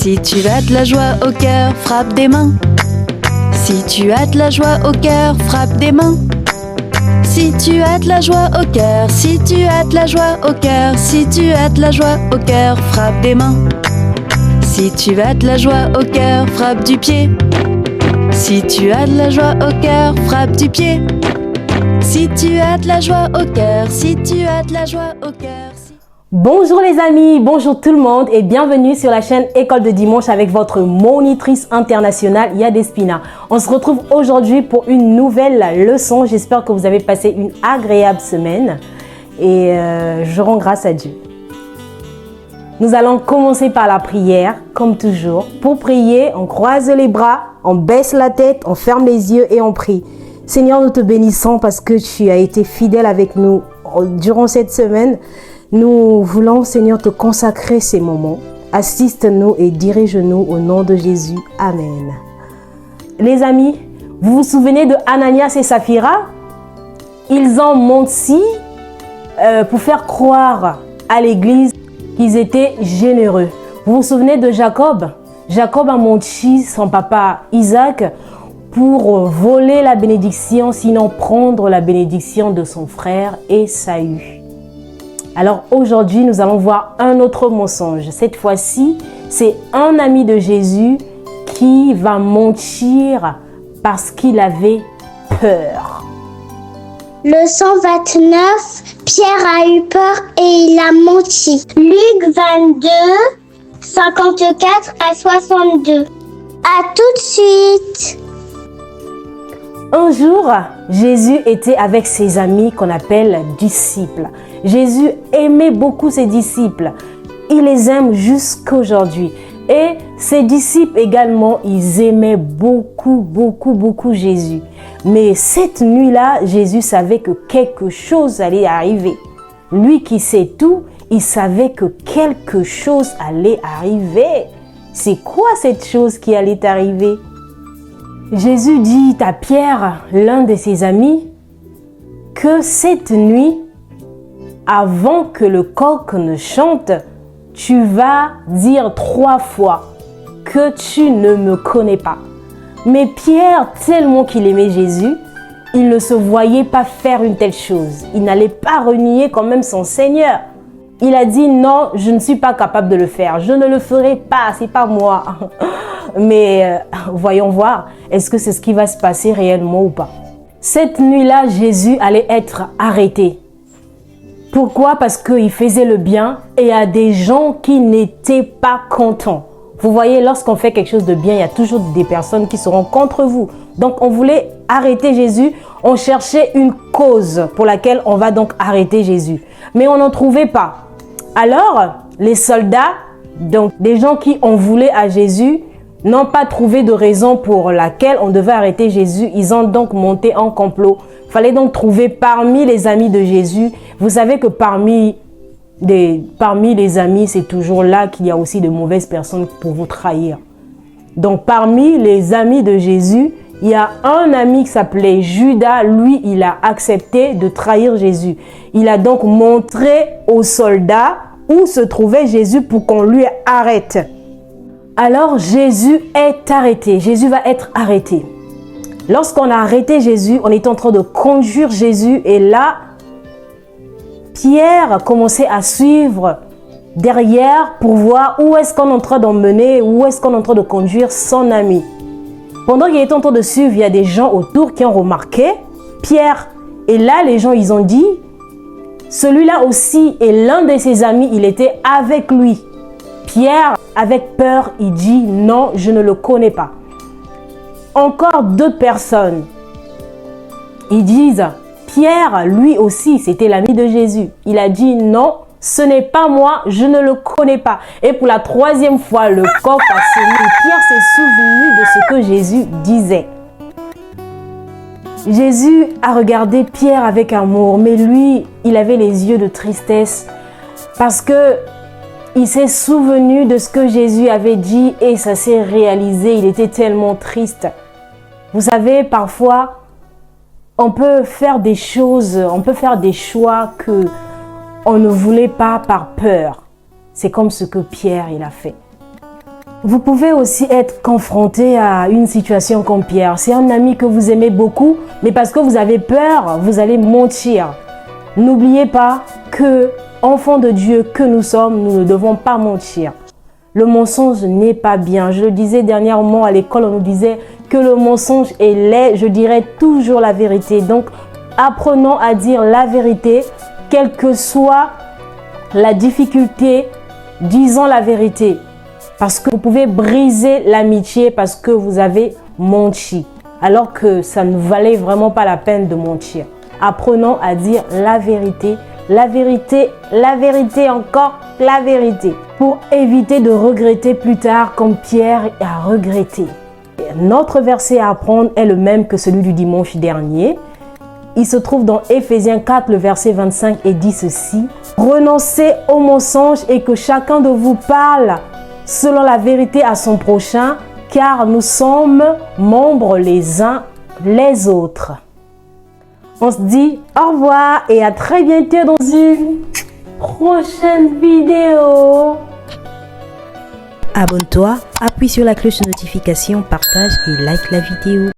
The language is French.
Si tu as de la joie au cœur, frappe des mains. Si tu as de la joie au cœur, frappe des mains. Si tu as de la joie au cœur, si tu as de la joie au cœur, si tu as de la joie au cœur, frappe des mains. Si tu as de la joie au cœur, frappe du pied. Si tu as de la joie au cœur, frappe du pied. Si tu as de la joie au cœur, si tu as de la joie au cœur. Bonjour les amis, bonjour tout le monde et bienvenue sur la chaîne École de Dimanche avec votre monitrice internationale Yadespina. On se retrouve aujourd'hui pour une nouvelle leçon. J'espère que vous avez passé une agréable semaine et je rends grâce à Dieu. Nous allons commencer par la prière, comme toujours. Pour prier, on croise les bras, on baisse la tête, on ferme les yeux et on prie. Seigneur, nous te bénissons parce que tu as été fidèle avec nous durant cette semaine. Nous voulons, Seigneur, te consacrer ces moments. Assiste-nous et dirige-nous au nom de Jésus. Amen. Les amis, vous vous souvenez de Ananias et Saphira? Ils ont menti pour faire croire à l'église qu'ils étaient généreux. Vous vous souvenez de Jacob? Jacob a menti son papa Isaac pour voler la bénédiction, sinon prendre la bénédiction de son frère Ésaü. Alors aujourd'hui, nous allons voir un autre mensonge. Cette fois-ci, c'est un ami de Jésus qui va mentir parce qu'il avait peur. Leçon 29, Pierre a eu peur et il a menti. Luc 22, 54 à 62. À tout de suite. Un jour, Jésus était avec ses amis qu'on appelle disciples. Jésus aimait beaucoup ses disciples. Il les aime jusqu'aujourd'hui. Et ses disciples également, ils aimaient beaucoup Jésus. Mais cette nuit-là, Jésus savait que quelque chose allait arriver. Lui qui sait tout, il savait que quelque chose allait arriver. C'est quoi cette chose qui allait arriver? Jésus dit à Pierre, l'un de ses amis, que cette nuit, avant que le coq ne chante, tu vas dire 3 fois que tu ne me connais pas. Mais Pierre, tellement qu'il aimait Jésus, il ne se voyait pas faire une telle chose. Il n'allait pas renier quand même son Seigneur. Il a dit non, je ne suis pas capable de le faire. Je ne le ferai pas, c'est pas moi. Mais voyons voir, est-ce que c'est ce qui va se passer réellement ou pas? Cette nuit-là, Jésus allait être arrêté. Pourquoi? Parce qu'il faisait le bien et il y a des gens qui n'étaient pas contents. Vous voyez, lorsqu'on fait quelque chose de bien, il y a toujours des personnes qui seront contre vous. Donc, on voulait arrêter Jésus. On cherchait une cause pour laquelle on va donc arrêter Jésus. Mais on n'en trouvait pas. Alors, les soldats, donc des gens qui en voulaient à Jésus, n'ont pas trouvé de raison pour laquelle on devait arrêter Jésus. Ils ont donc monté un complot. Il fallait donc trouver parmi les amis de Jésus. Vous savez que parmi les amis, c'est toujours là qu'il y a aussi de mauvaises personnes pour vous trahir. Donc parmi les amis de Jésus, il y a un ami qui s'appelait Judas. Lui, il a accepté de trahir Jésus. Il a donc montré aux soldats où se trouvait Jésus pour qu'on lui arrête. Alors Jésus est arrêté. Jésus va être arrêté. Lorsqu'on a arrêté Jésus, on est en train de conduire Jésus et là, Pierre commençait à suivre derrière pour voir où est-ce qu'on est en train d'emmener, où est-ce qu'on est en train de conduire son ami. Pendant qu'il est en train de suivre, il y a des gens autour qui ont remarqué Pierre. Et là, les gens, ils ont dit, celui-là aussi est l'un de ses amis, il était avec lui. Pierre, avec peur, il dit non, je ne le connais pas. Encore d'autres personnes, ils disent, Pierre, lui aussi, c'était l'ami de Jésus. Il a dit non, ce n'est pas moi, je ne le connais pas. Et pour la 3e fois, le coq a sonné. Pierre s'est souvenu de ce que Jésus disait. Jésus a regardé Pierre avec amour, mais lui, il avait les yeux de tristesse parce que il s'est souvenu de ce que Jésus avait dit et ça s'est réalisé. Il était tellement triste. Vous savez, parfois, on peut faire des choses, on peut faire des choix que on ne voulait pas par peur. C'est comme ce que Pierre, il a fait. Vous pouvez aussi être confronté à une situation comme Pierre. C'est un ami que vous aimez beaucoup, mais parce que vous avez peur, vous allez mentir. N'oubliez pas que, enfants de Dieu que nous sommes, nous ne devons pas mentir. Le mensonge n'est pas bien. Je le disais dernièrement à l'école, on nous disait que le mensonge est laid. Je dirais toujours la vérité. Donc, apprenons à dire la vérité, quelle que soit la difficulté, disons la vérité. Parce que vous pouvez briser l'amitié parce que vous avez menti. Alors que ça ne valait vraiment pas la peine de mentir. Apprenons à dire la vérité, encore la vérité. Pour éviter de regretter plus tard comme Pierre a regretté. Notre verset à apprendre est le même que celui du dimanche dernier. Il se trouve dans Éphésiens 4, le verset 25 et dit ceci. Renoncez au mensonge et que chacun de vous parle selon la vérité à son prochain, car nous sommes membres les uns les autres. On se dit au revoir et à très bientôt dans une prochaine vidéo. Abonne-toi, appuie sur la cloche de notification, partage et like la vidéo.